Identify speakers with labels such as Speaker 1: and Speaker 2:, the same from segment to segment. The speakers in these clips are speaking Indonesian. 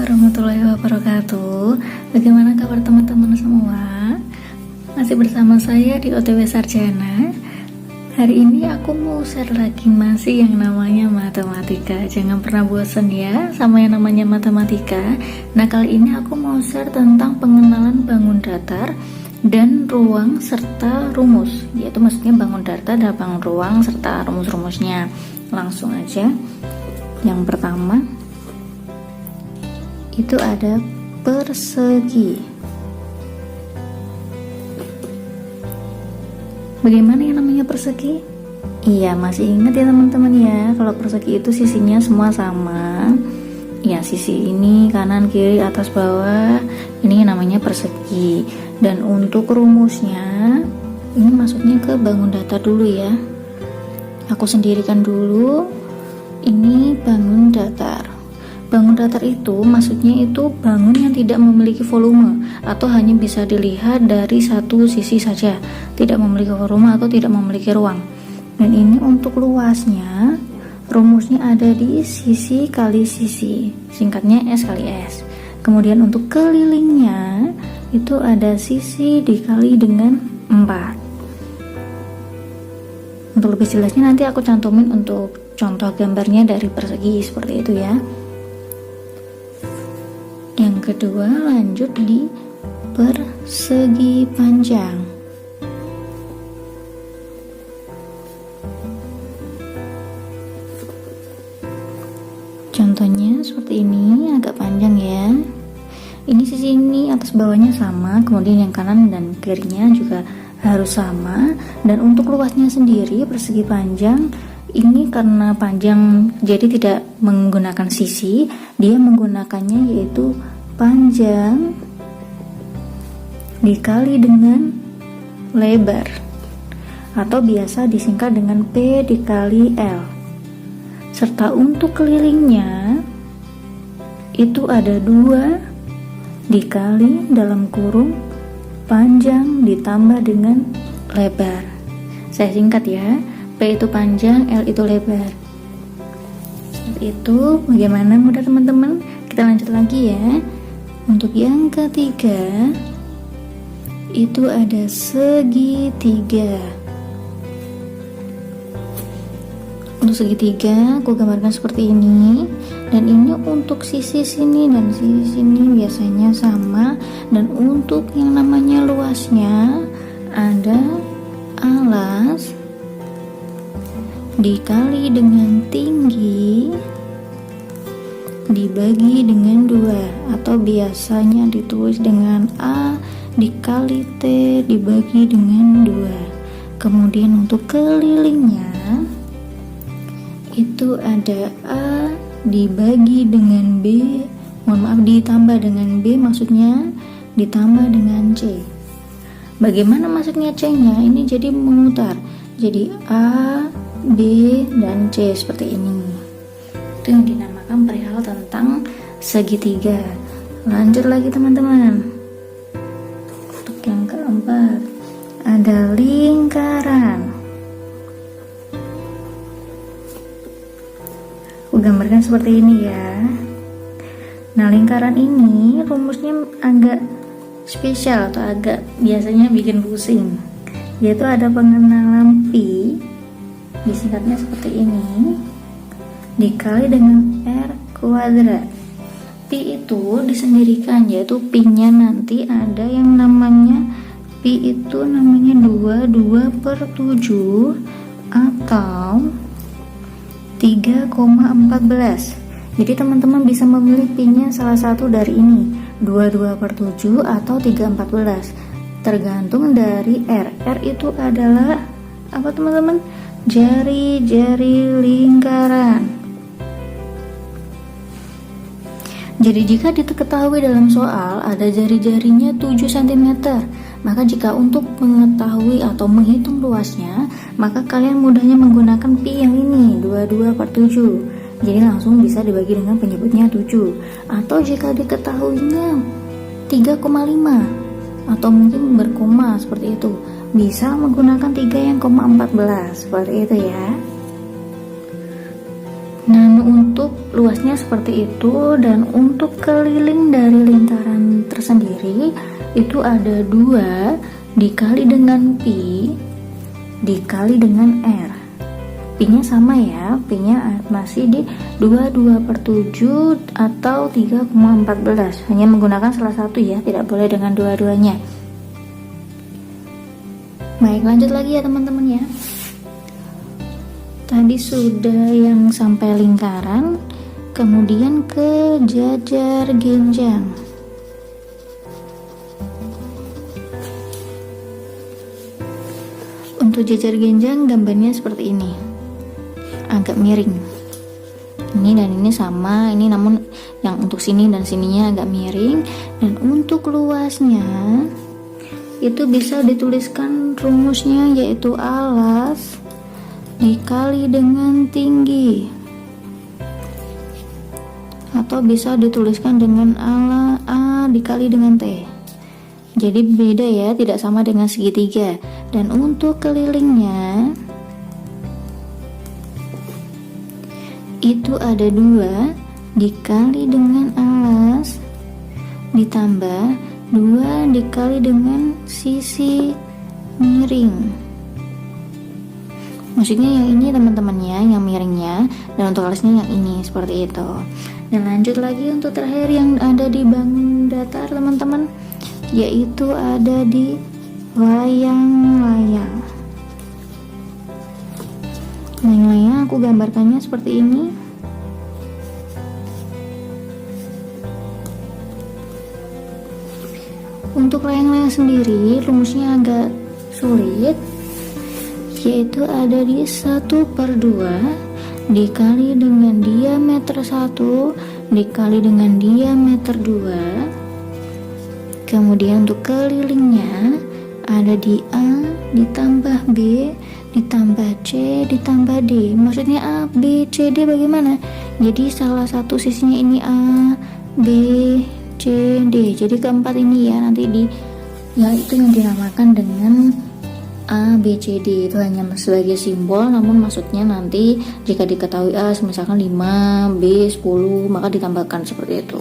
Speaker 1: warahmatullahi wabarakatuh. Bagaimana kabar teman-teman semua? Masih bersama saya di OTW Sarjana. Hari ini aku mau share lagi masih yang namanya matematika. Jangan pernah bosan ya sama yang namanya matematika. Nah, kali ini aku mau share tentang pengenalan bangun datar dan ruang serta rumus. Yaitu maksudnya bangun datar dan bangun ruang serta rumus-rumusnya. Langsung aja. Yang pertama itu ada persegi. Bagaimana yang namanya persegi? Iya, masih ingat ya teman-teman ya, kalau persegi itu sisinya semua sama. Ya, sisi ini kanan, kiri, atas, bawah, ini namanya persegi. Dan untuk rumusnya, ini masuknya ke bangun datar dulu ya. Aku sendirikan dulu. Ini bangun datar. Bangun datar itu maksudnya itu bangun yang tidak memiliki volume atau hanya bisa dilihat dari satu sisi saja, tidak memiliki volume atau tidak memiliki ruang. Dan ini untuk luasnya, rumusnya ada di sisi kali sisi, singkatnya S kali S. Kemudian untuk kelilingnya itu ada sisi dikali dengan 4. Untuk lebih jelasnya nanti aku cantumin untuk contoh gambarnya dari persegi seperti itu ya. Yang kedua lanjut di persegi panjang. Contohnya seperti ini, agak panjang ya. Ini sisi ini atas bawahnya sama, kemudian yang kanan dan kirinya juga harus sama. Dan untuk luasnya sendiri persegi panjang ini karena panjang jadi tidak menggunakan sisi, dia menggunakannya yaitu panjang dikali dengan lebar atau biasa disingkat dengan P dikali L. Serta untuk kelilingnya itu ada 2 dikali dalam kurung panjang ditambah dengan lebar. Saya singkat ya, P itu panjang, L itu lebar. Seperti itu. Bagaimana mudah teman-teman? Kita lanjut lagi ya. Untuk yang ketiga itu ada segitiga. Untuk segitiga aku gambarkan seperti ini. Dan ini untuk sisi sini dan sisi sini biasanya sama. Dan untuk yang namanya luasnya ada alas dikali dengan tinggi dibagi dengan 2 atau biasanya ditulis dengan A dikali T dibagi dengan 2. Kemudian untuk kelilingnya itu ada A dibagi dengan B, ditambah dengan B, maksudnya ditambah dengan C. Bagaimana masuknya C-nya? Ini jadi memutar. Jadi A, B, dan C seperti ini. Itu yang dinamakan perihal tentang segitiga. Lanjut lagi teman-teman. Untuk yang keempat ada lingkaran. Aku gambarkan seperti ini ya. Nah, lingkaran ini rumusnya agak spesial atau agak biasanya bikin pusing. Yaitu ada pengenalan pi, disingkatnya seperti ini, dikali dengan R kuadrat. Pi itu disendirikan, yaitu pi-nya nanti ada yang namanya pi itu namanya 2/7 atau 3,14. Jadi teman-teman bisa memilih pi-nya salah satu dari ini, 2/7 atau 3,14. Tergantung dari R. R itu adalah apa teman-teman? Jari-jari lingkaran. Jadi jika diketahui dalam soal ada jari-jarinya 7 cm, maka jika untuk mengetahui atau menghitung luasnya, maka kalian mudahnya menggunakan pi yang ini, 2/7. Jadi langsung bisa dibagi dengan penyebutnya 7. Atau jika diketahuinya 3,5 atau mungkin berkoma seperti itu, bisa menggunakan 3,14 seperti itu ya. Nah, untuk luasnya seperti itu, dan untuk keliling dari lingkaran tersendiri itu ada 2 dikali dengan pi dikali dengan r. Pi-nya sama ya, Pi-nya masih di 22/7 atau 3,14. Hanya menggunakan salah satu ya, tidak boleh dengan dua-duanya. Baik, lanjut lagi ya teman-teman ya. Tadi sudah yang sampai lingkaran, kemudian ke jajar genjang. Untuk jajar genjang gambarnya seperti ini, agak miring. Ini dan ini sama, ini namun yang untuk sini dan sininya agak miring. Dan untuk luasnya itu bisa dituliskan rumusnya, yaitu alas dikali dengan tinggi, atau bisa dituliskan dengan A dikali dengan T. Jadi beda ya, tidak sama dengan segitiga. Dan untuk kelilingnya itu ada 2 dikali dengan alas ditambah 2 dikali dengan sisi miring. Maksudnya yang ini teman-temannya, yang miringnya, dan untuk alasnya yang ini, seperti itu. Dan lanjut lagi untuk terakhir yang ada di bangun datar teman-teman, yaitu ada di layang-layang. Layang-layang aku gambarkannya seperti ini. Untuk layang-layang sendiri rumusnya agak sulit, yaitu ada di 1/2 dikali dengan diameter 1 dikali dengan diameter 2. Kemudian untuk kelilingnya ada di A ditambah B ditambah C ditambah D. Maksudnya A, B, C, D bagaimana? Jadi salah satu sisinya ini A, B, C, D. Jadi keempat ini ya nanti ya itu yang dinamakan dengan A, B, C, D. Itu hanya sebagai simbol, namun maksudnya nanti jika diketahui A misalkan 5, B 10, maka ditambahkan seperti itu.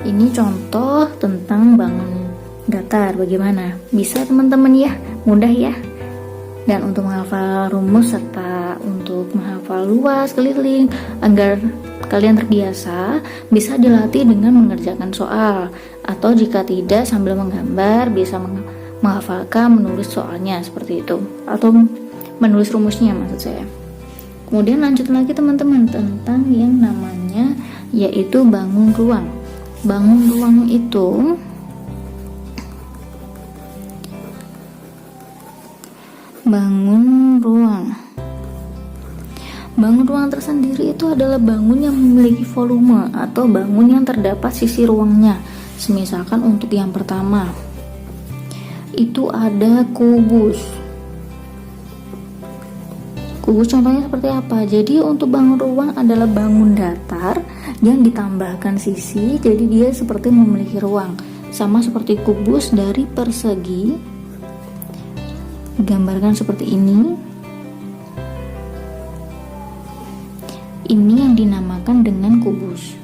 Speaker 1: Ini contoh tentang bangun datar. Bagaimana? Bisa teman-teman ya? Mudah ya? Dan untuk menghafal rumus serta untuk menghafal luas keliling agar kalian terbiasa, bisa dilatih dengan mengerjakan soal, atau jika tidak sambil menggambar bisa menghafalkan, menulis soalnya seperti itu, atau menulis rumusnya maksud saya. Kemudian lanjut lagi teman-teman tentang yang namanya yaitu bangun ruang. Bangun ruang itu bangun ruang tersendiri itu adalah bangun yang memiliki volume atau bangun yang terdapat sisi ruangnya. Misalkan untuk yang pertama itu ada kubus. Kubus contohnya seperti apa? Jadi untuk bangun ruang adalah bangun datar yang ditambahkan sisi, jadi dia seperti memiliki ruang. Sama seperti kubus dari persegi, gambarkan seperti ini. Ini yang dinamakan dengan kubus.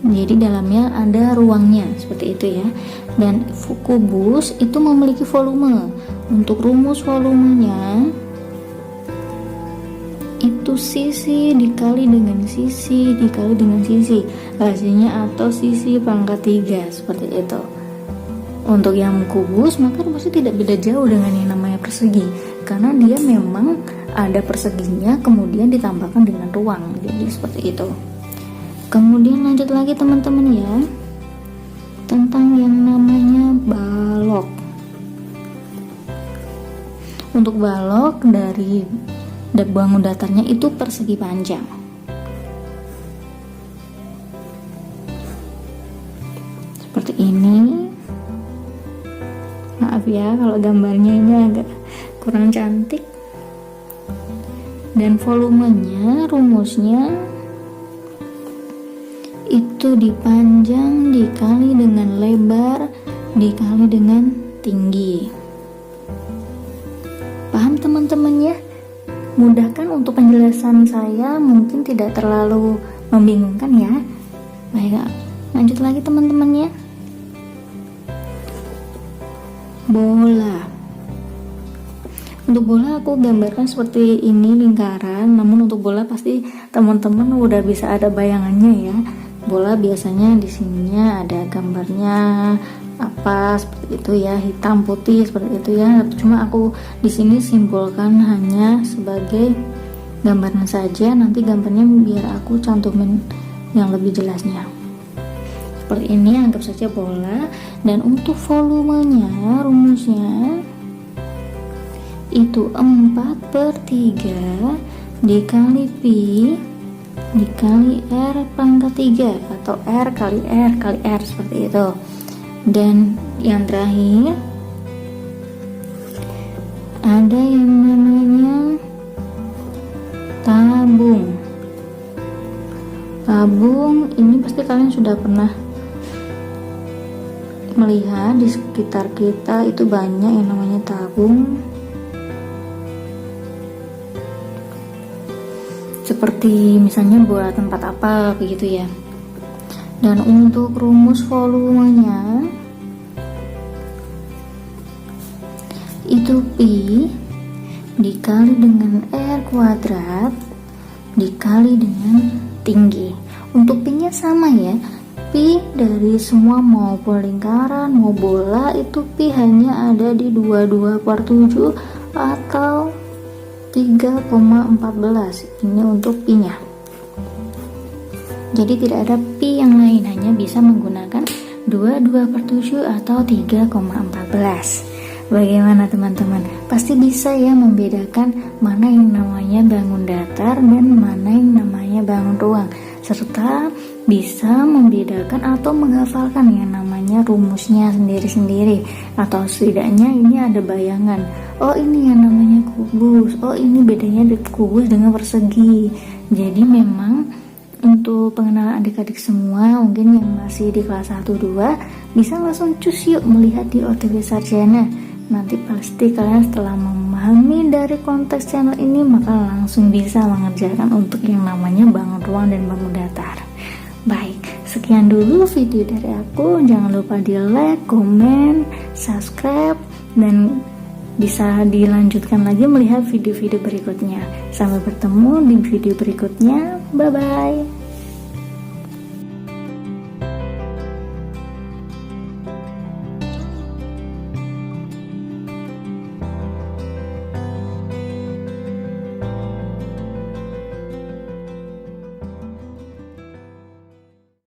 Speaker 1: Jadi dalamnya ada ruangnya seperti itu ya. Dan kubus itu memiliki volume. Untuk rumus volumenya itu sisi dikali dengan sisi dikali dengan sisi, hasilnya atau sisi pangkat 3 seperti itu. Untuk yang kubus maka rumusnya tidak beda jauh dengan yang namanya persegi, karena dia memang ada perseginya kemudian ditambahkan dengan ruang, jadi seperti itu. Kemudian lanjut lagi teman-teman ya, tentang yang namanya balok. Untuk balok dari bangun datarnya itu persegi panjang. Seperti ini. Maaf ya kalau gambarnya ini agak kurang cantik. Dan volumenya, rumusnya itu dipanjang dikali dengan lebar dikali dengan tinggi. Paham teman-teman ya? mudahkan untuk penjelasan saya, mungkin tidak terlalu membingungkan ya. Baik, lanjut lagi teman-teman ya. Bola. Untuk bola aku gambarkan seperti ini lingkaran, namun untuk bola pasti teman-teman udah bisa ada bayangannya ya. Bola biasanya di sininya ada gambarnya apa seperti itu ya, hitam putih seperti itu ya. Cuma aku di sini simpulkan hanya sebagai gambaran saja, nanti gambarnya biar aku cantumin yang lebih jelasnya. Seperti ini, anggap saja bola. Dan untuk volumenya, rumusnya itu 4/3 dikali pi dikali R pangkat 3 atau R kali R kali R seperti itu. Dan yang terakhir ada yang namanya tabung. Tabung ini pasti kalian sudah pernah melihat di sekitar kita itu banyak yang namanya tabung, seperti misalnya buat tempat apa begitu ya. Dan untuk rumus volumenya itu pi dikali dengan R kuadrat dikali dengan tinggi. Untuk pi nya sama ya, pi dari semua maupun lingkaran mau bola itu pi hanya ada di 22/7 atau 3,14. Ini untuk pi nya. Jadi tidak ada pi yang lain, hanya bisa menggunakan 22/7 atau 3,14. Bagaimana teman-teman? Pasti bisa ya membedakan mana yang namanya bangun datar dan mana yang namanya bangun ruang, serta bisa membedakan atau menghafalkan yang namanya rumusnya sendiri-sendiri, atau setidaknya ini ada bayangan. Oh, ini yang namanya kubus. Oh, ini bedanya kubus dengan persegi. Jadi memang untuk pengenalan adik-adik semua, mungkin yang masih di kelas 1-2 bisa langsung cus yuk melihat di OTW Sarjana. Nanti pasti kalian setelah memahami dari konteks channel ini, maka langsung bisa mengerjakan untuk yang namanya bangun ruang dan bangun datar. Baik, sekian dulu video dari aku. Jangan lupa di like, komen, subscribe, dan bisa dilanjutkan lagi melihat video-video berikutnya. Sampai bertemu di video berikutnya. Bye-bye.